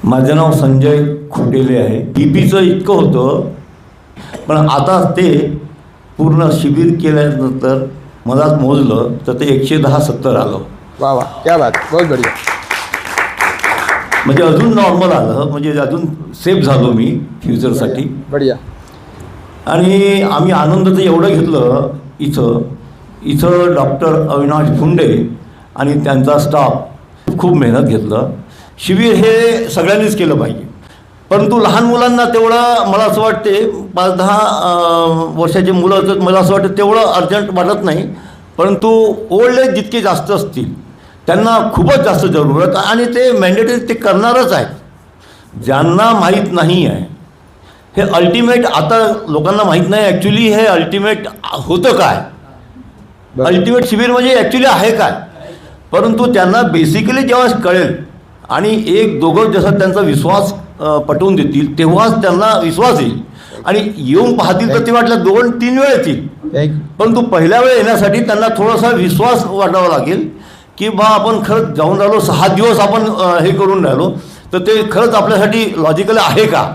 माझं नाव संजय खोटेले आहे. बीपीचं इतकं होतं, पण आता ते पूर्ण शिबिर केल्यानंतर मला मोजलं तर ते 110-70 आलं. वाह वाह, क्या बात, बहुत बढ़िया. म्हणजे अजून नॉर्मल आलं, म्हणजे अजून सेफ झालो मी फ्युचरसाठी. बढ़िया. आणि आम्ही आनंद तर एवढं घेतलं इथं डॉक्टर अविनाश फुंडे आणि त्यांचा स्टाफ खूप मेहनत घेतलं. शिबिर हे सगळ्यांनीच केलं पाहिजे, परंतु लहान मुलांना तेवढं मला असं वाटते 5-10 वर्षाचे मुलं तर मला असं वाटतं तेवढं अर्जंट वाटत नाही, परंतु ओल्ड एज जितके जास्त असतील त्यांना खूपच जास्त जरूरत आणि ते मॅन्डेटरी ते करणारच आहेत. ज्यांना माहीत नाही आहे हे अल्टिमेट, आता लोकांना माहीत नाही ॲक्च्युली हे अल्टिमेट होतं काय, अल्टिमेट शिबिर म्हणजे ॲक्च्युली आहे काय. परंतु त्यांना बेसिकली जेव्हा कळेल आणि 1-2 जसं त्यांचा विश्वास पटवून देतील तेव्हाच त्यांना विश्वास येईल आणि येऊन पाहतील तर ते वाटलं 2-3 वेळ येतील. परंतु पहिल्या वेळ येण्यासाठी त्यांना थोडासा विश्वास वाटावा लागेल की बा आपण खरंच जाऊन राहिलो, 6 दिवस आपण हे करून राहिलो तर ते खरंच आपल्यासाठी लॉजिकल आहे का.